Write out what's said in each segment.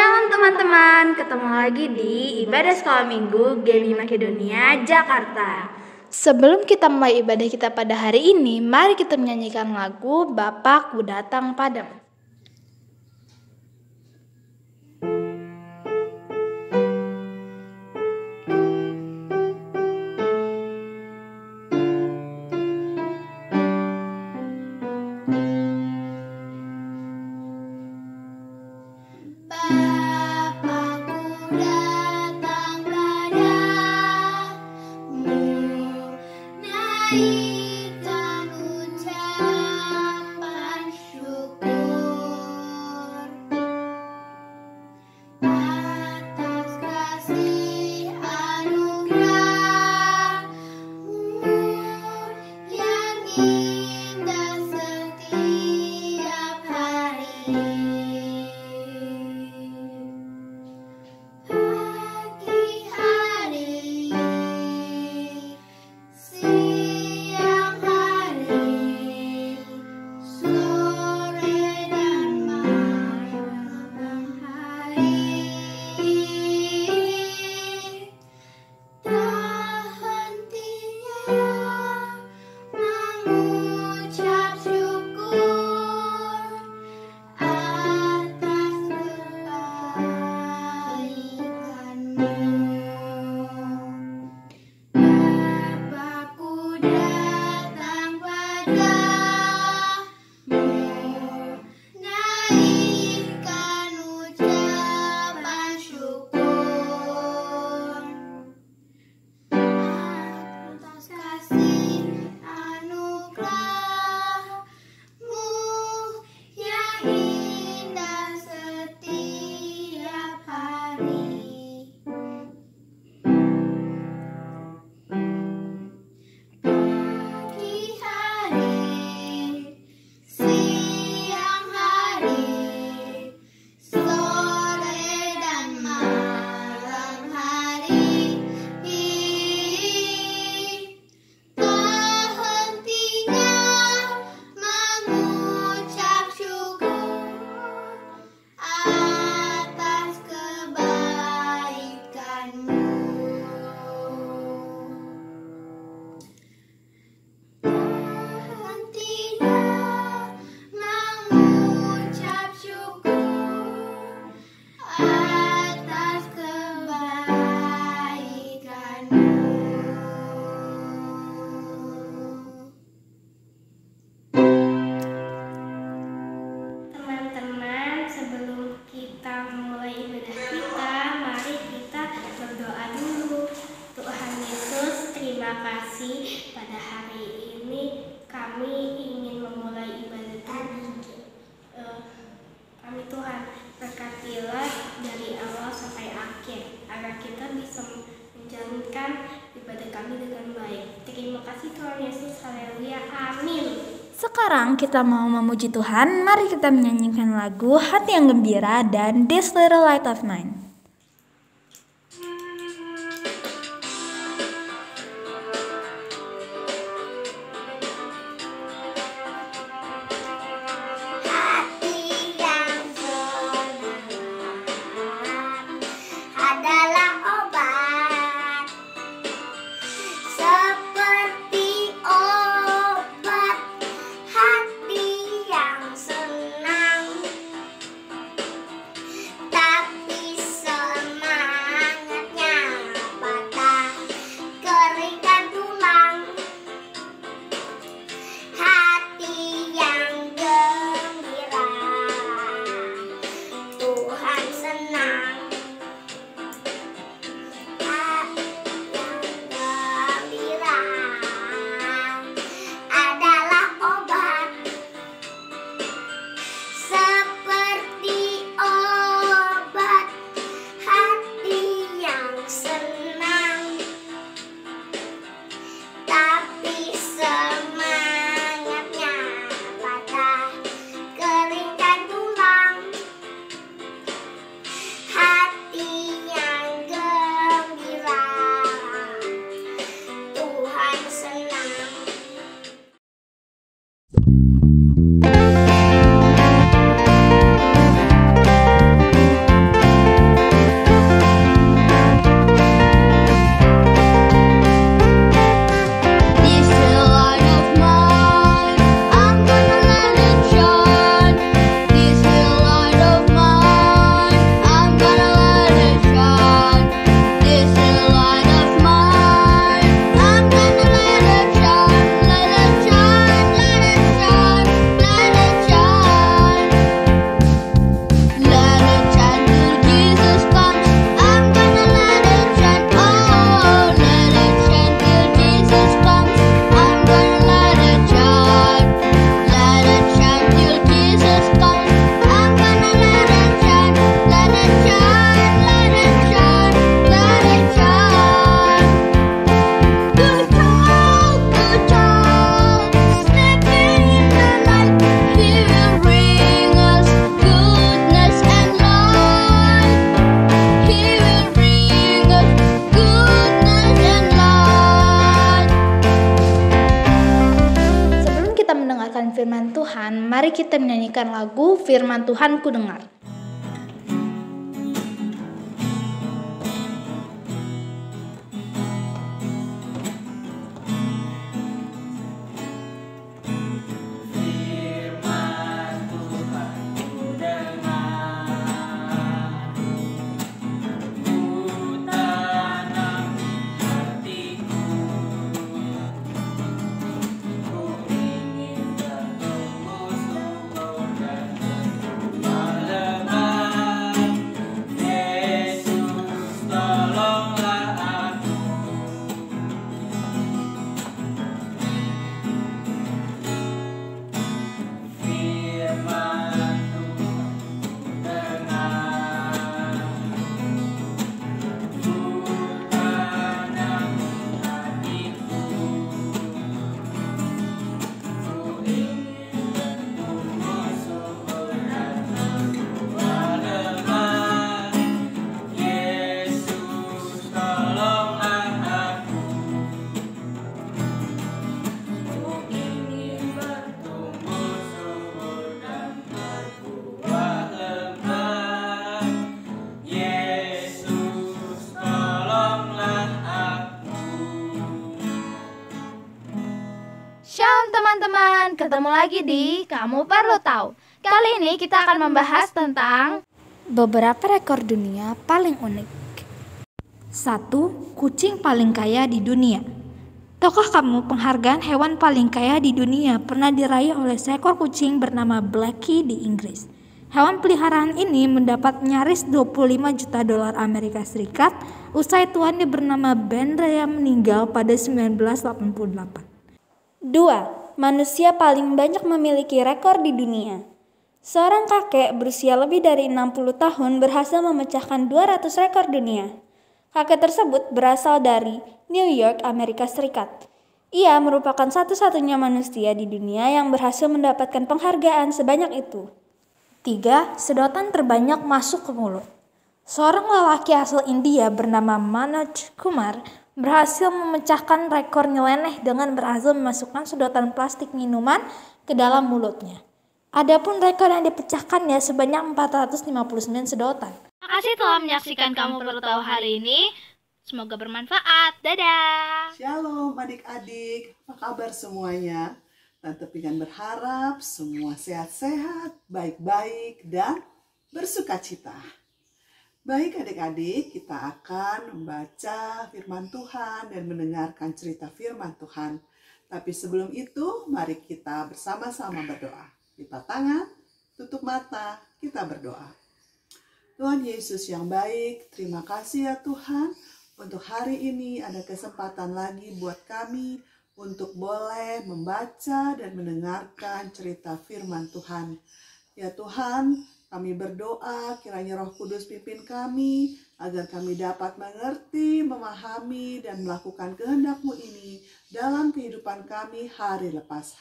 Shalom teman-teman, ketemu lagi di Ibadah Sekolah Minggu GMI Makedonia, Jakarta. Sebelum kita mulai ibadah kita pada hari ini, mari kita menyanyikan lagu Bapakku Datang Padamu. Pada hari ini kami ingin memulai ibadah kami. Tuhan, berkatilah dari awal sampai akhir agar kita bisa menjalankan ibadah kami dengan baik. Terima kasih Tuhan Yesus, haleluya, amin. Sekarang kita mau memuji Tuhan, mari kita menyanyikan lagu Hati yang Gembira dan This Little Light of Mine. Tapi Tuhan, mari kita menyanyikan lagu Firman Tuhan ku dengar. Shalom teman-teman, ketemu lagi di Kamu Perlu Tahu. Kali ini kita akan membahas tentang beberapa rekor dunia paling unik. 1. Kucing paling kaya di dunia. Tahukah kamu penghargaan hewan paling kaya di dunia pernah diraih oleh seekor kucing bernama Blackie di Inggris. Hewan peliharaan ini mendapat nyaris 25 juta dolar Amerika Serikat usai tuannya bernama Ben Ryan meninggal pada 1988. 2. Manusia paling banyak memiliki rekor di dunia. Seorang kakek berusia lebih dari 60 tahun berhasil memecahkan 200 rekor dunia. Kakek tersebut berasal dari New York, Amerika Serikat. Ia merupakan satu-satunya manusia di dunia yang berhasil mendapatkan penghargaan sebanyak itu. 3. Sedotan terbanyak masuk ke mulut. Seorang lelaki asal India bernama Manoj Kumar berhasil memecahkan rekor nyeleneh dengan berhasil memasukkan sedotan plastik minuman ke dalam mulutnya. Adapun rekor yang dipecahkannya sebanyak 459 sedotan. Terima kasih telah menyaksikan Kamu Perlu Tahu hari ini. Semoga bermanfaat. Dadah. Shalom adik-adik, apa kabar semuanya? Tante Pingan berharap semua sehat-sehat, baik-baik, dan bersukacita. Baik adik-adik, kita akan membaca firman Tuhan dan mendengarkan cerita firman Tuhan. Tapi sebelum itu, mari kita bersama-sama berdoa. Lipat tangan, tutup mata, kita berdoa. Tuhan Yesus yang baik, terima kasih ya Tuhan. Untuk hari ini ada kesempatan lagi buat kami untuk boleh membaca dan mendengarkan cerita firman Tuhan. Ya Tuhan, kami berdoa kiranya Roh Kudus pimpin kami agar kami dapat mengerti, memahami, dan melakukan kehendak-Mu ini dalam kehidupan kami hari lepas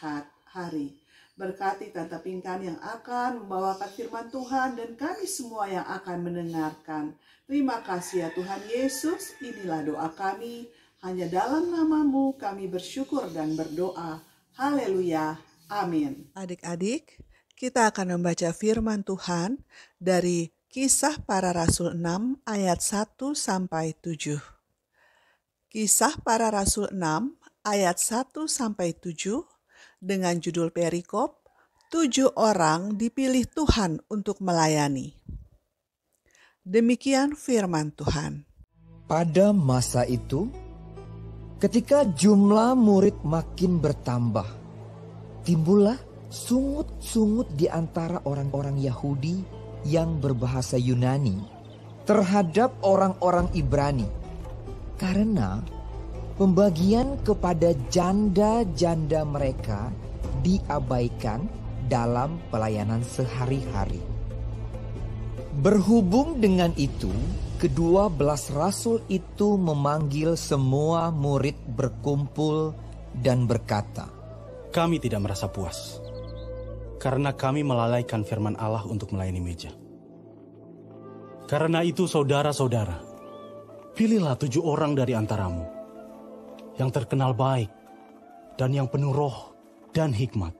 hari. Berkati Tante Pinkan yang akan membawakan firman Tuhan dan kami semua yang akan mendengarkan. Terima kasih ya Tuhan Yesus, inilah doa kami. Hanya dalam nama-Mu kami bersyukur dan berdoa. Haleluya. Amin. Adik-adik, kita akan membaca firman Tuhan dari Kisah Para Rasul 6 ayat 1 sampai 7. Kisah Para Rasul 6 ayat 1 sampai 7 dengan judul perikop 7 orang dipilih Tuhan untuk melayani. Demikian firman Tuhan. Pada masa itu, ketika jumlah murid makin bertambah, timbullah sungut-sungut di antara orang-orang Yahudi yang berbahasa Yunani terhadap orang-orang Ibrani, karena pembagian kepada janda-janda mereka diabaikan dalam pelayanan sehari-hari. Berhubung dengan itu, ke-12 rasul itu memanggil semua murid berkumpul dan berkata, "Kami tidak merasa puas, karena kami melalaikan firman Allah untuk melayani meja. Karena itu saudara-saudara, pilihlah 7 orang dari antaramu, yang terkenal baik, dan yang penuh roh dan hikmat.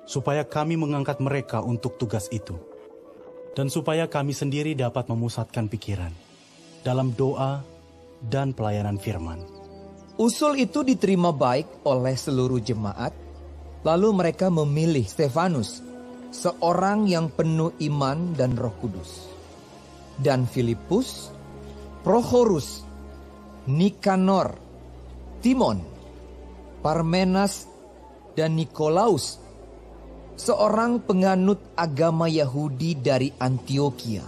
supaya kami mengangkat mereka untuk tugas itu, dan supaya kami sendiri dapat memusatkan pikiran dalam doa dan pelayanan firman. Usul itu diterima baik oleh seluruh jemaat, lalu mereka memilih Stefanus, seorang yang penuh iman dan Roh Kudus, dan Filipus, Prochorus, Nikanor, Timon, Parmenas, dan Nikolaus, seorang penganut agama Yahudi dari Antioquia.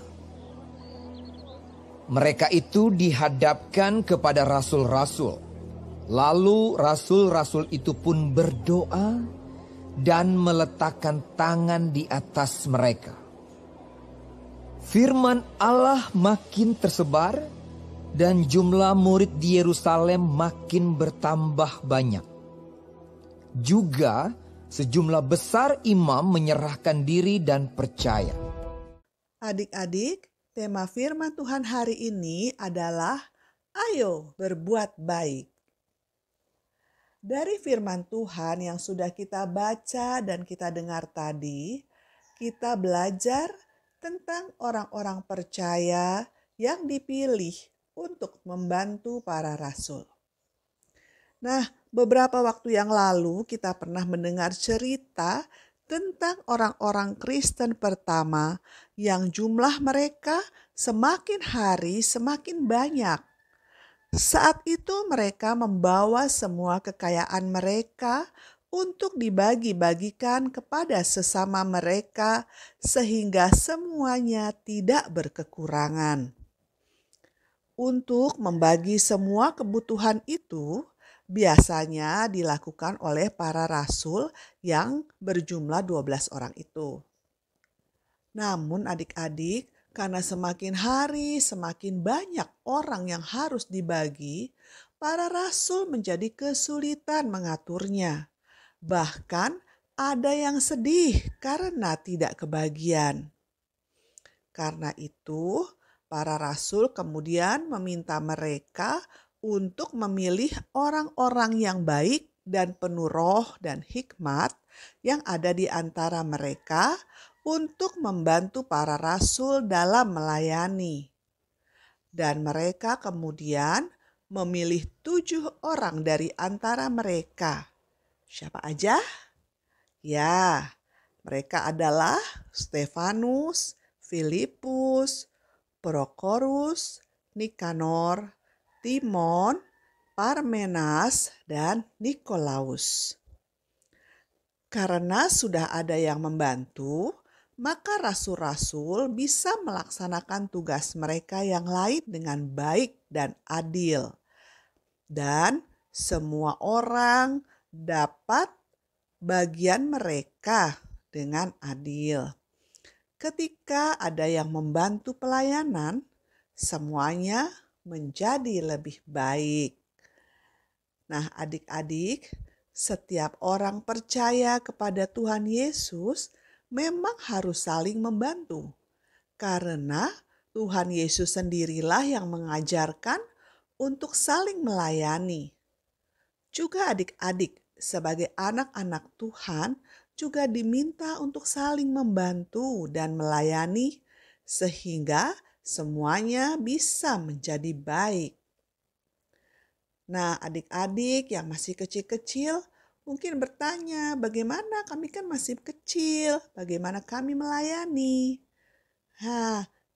Mereka itu dihadapkan kepada rasul-rasul. Lalu rasul-rasul itu pun berdoa dan meletakkan tangan di atas mereka. Firman Allah makin tersebar dan jumlah murid di Yerusalem makin bertambah banyak. Juga sejumlah besar imam menyerahkan diri dan percaya. Adik-adik, tema firman Tuhan hari ini adalah ayo berbuat baik. Dari firman Tuhan yang sudah kita baca dan kita dengar tadi, kita belajar tentang orang-orang percaya yang dipilih untuk membantu para rasul. Nah, beberapa waktu yang lalu kita pernah mendengar cerita tentang orang-orang Kristen pertama yang jumlah mereka semakin hari semakin banyak. Saat itu mereka membawa semua kekayaan mereka untuk dibagi-bagikan kepada sesama mereka sehingga semuanya tidak berkekurangan. Untuk membagi semua kebutuhan itu biasanya dilakukan oleh para rasul yang berjumlah 12 orang itu. Namun adik-adik, karena semakin hari semakin banyak orang yang harus dibagi, para rasul menjadi kesulitan mengaturnya. Bahkan ada yang sedih karena tidak kebagian. Karena itu, para rasul kemudian meminta mereka untuk memilih orang-orang yang baik dan penuh roh dan hikmat yang ada di antara mereka untuk membantu para rasul dalam melayani. Dan mereka kemudian memilih 7 orang dari antara mereka. Siapa aja? Ya, mereka adalah Stefanus, Filipus, Prochorus, Nikanor, Timon, Parmenas, dan Nikolaus. Karena sudah ada yang membantu, maka rasul-rasul bisa melaksanakan tugas mereka yang lain dengan baik dan adil. Dan semua orang dapat bagian mereka dengan adil. Ketika ada yang membantu pelayanan, semuanya menjadi lebih baik. Nah, adik-adik, setiap orang percaya kepada Tuhan Yesus memang harus saling membantu. Karena Tuhan Yesus sendirilah yang mengajarkan untuk saling melayani. Juga adik-adik sebagai anak-anak Tuhan juga diminta untuk saling membantu dan melayani sehingga semuanya bisa menjadi baik. Nah, adik-adik yang masih kecil-kecil mungkin bertanya, bagaimana kami kan masih kecil, bagaimana kami melayani?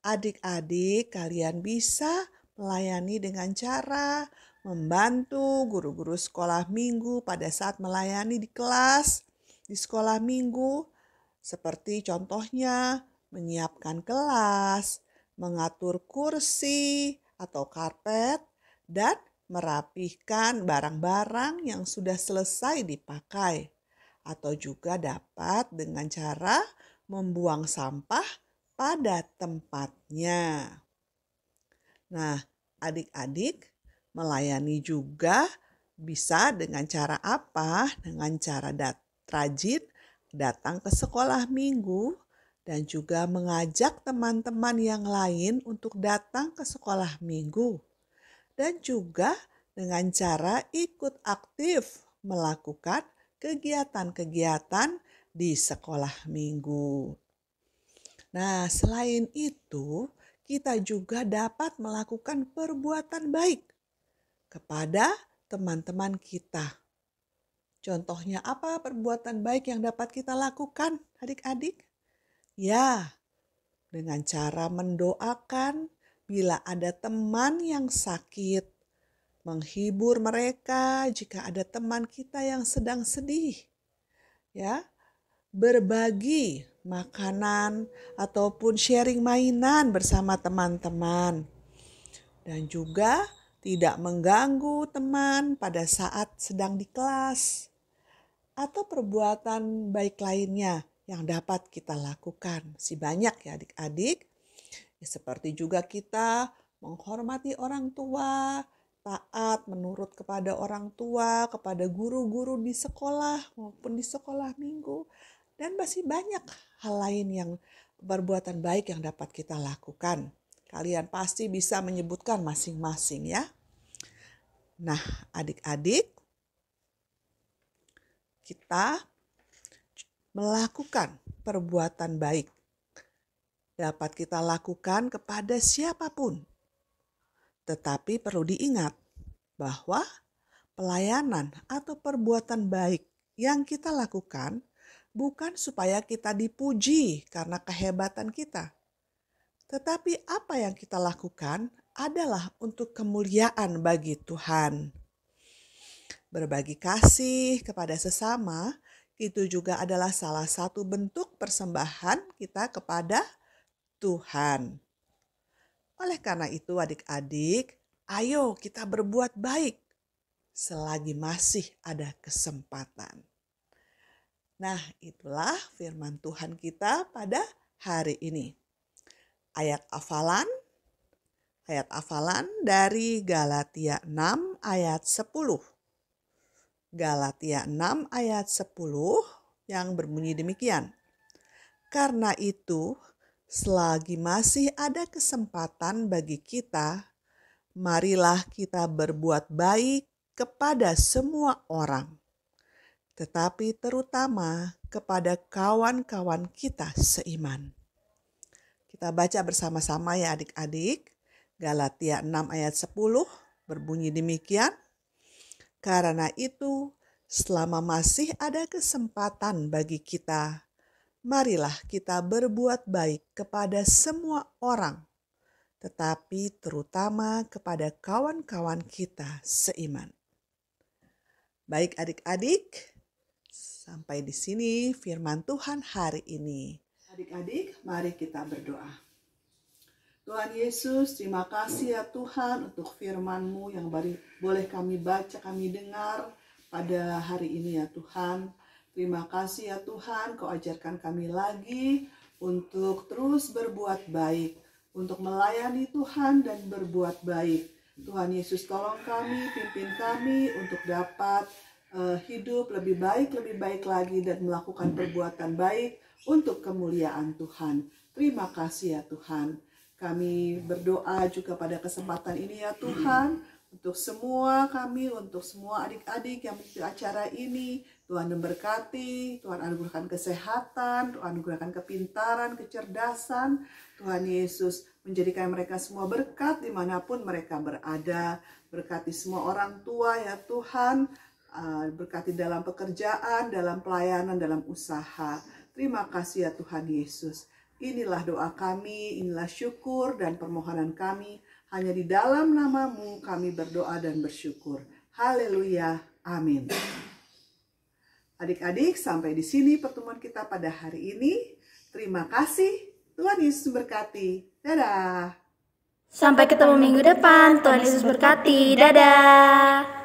Adik-adik kalian bisa melayani dengan cara membantu guru-guru sekolah minggu pada saat melayani di kelas, di sekolah minggu, seperti contohnya menyiapkan kelas, mengatur kursi atau karpet, dan merapihkan barang-barang yang sudah selesai dipakai. Atau juga dapat dengan cara membuang sampah pada tempatnya. Nah, adik-adik melayani juga bisa dengan cara apa? Dengan cara rajin datang ke sekolah minggu dan juga mengajak teman-teman yang lain untuk datang ke sekolah minggu. Dan juga dengan cara ikut aktif melakukan kegiatan-kegiatan di sekolah minggu. Nah, selain itu, kita juga dapat melakukan perbuatan baik kepada teman-teman kita. Contohnya apa perbuatan baik yang dapat kita lakukan, adik-adik? Ya, dengan cara mendoakan bila ada teman yang sakit, menghibur mereka jika ada teman kita yang sedang sedih. Ya, berbagi makanan ataupun sharing mainan bersama teman-teman. Dan juga tidak mengganggu teman pada saat sedang di kelas. Atau perbuatan baik lainnya yang dapat kita lakukan. Masih banyak ya adik-adik. Ya, seperti juga kita menghormati orang tua, taat menurut kepada orang tua, kepada guru-guru di sekolah maupun di sekolah minggu. Dan masih banyak hal lain yang perbuatan baik yang dapat kita lakukan. Kalian pasti bisa menyebutkan masing-masing ya. Nah, adik-adik, kita melakukan perbuatan baik dapat kita lakukan kepada siapapun. Tetapi perlu diingat bahwa pelayanan atau perbuatan baik yang kita lakukan bukan supaya kita dipuji karena kehebatan kita. Tetapi apa yang kita lakukan adalah untuk kemuliaan bagi Tuhan. Berbagi kasih kepada sesama itu juga adalah salah satu bentuk persembahan kita kepada Tuhan. Oleh karena itu adik-adik, ayo kita berbuat baik selagi masih ada kesempatan. Nah, itulah firman Tuhan kita pada hari ini. Ayat hafalan dari Galatia 6 ayat 10. Galatia 6 ayat 10 yang berbunyi demikian. Karena itu, selagi masih ada kesempatan bagi kita, marilah kita berbuat baik kepada semua orang, tetapi terutama kepada kawan-kawan kita seiman. Kita baca bersama-sama ya adik-adik. Galatia 6 ayat 10 berbunyi demikian. Karena itu, selama masih ada kesempatan bagi kita, marilah kita berbuat baik kepada semua orang, tetapi terutama kepada kawan-kawan kita seiman. Baik adik-adik, sampai di sini firman Tuhan hari ini. Adik-adik, mari kita berdoa. Tuhan Yesus, terima kasih ya Tuhan untuk firman-Mu yang boleh kami baca, kami dengar pada hari ini ya Tuhan. Terima kasih ya Tuhan, Kau ajarkan kami lagi untuk terus berbuat baik, untuk melayani Tuhan dan berbuat baik. Tuhan Yesus tolong kami, pimpin kami untuk dapat hidup lebih baik lagi dan melakukan perbuatan baik untuk kemuliaan Tuhan. Terima kasih ya Tuhan. Kami berdoa juga pada kesempatan ini ya Tuhan, untuk semua kami, untuk semua adik-adik yang mengikuti acara ini. Tuhan memberkati, Tuhan anugerahkan kesehatan, Tuhan anugerahkan kepintaran, kecerdasan. Tuhan Yesus menjadikan mereka semua berkat dimanapun mereka berada. Berkati semua orang tua ya Tuhan, berkati dalam pekerjaan, dalam pelayanan, dalam usaha. Terima kasih ya Tuhan Yesus. Inilah doa kami, inilah syukur dan permohonan kami. Hanya di dalam nama-Mu kami berdoa dan bersyukur. Haleluya. Amin. Adik-adik, sampai di sini pertemuan kita pada hari ini. Terima kasih. Tuhan Yesus berkati. Dadah. Sampai ketemu minggu depan. Tuhan Yesus berkati. Dadah.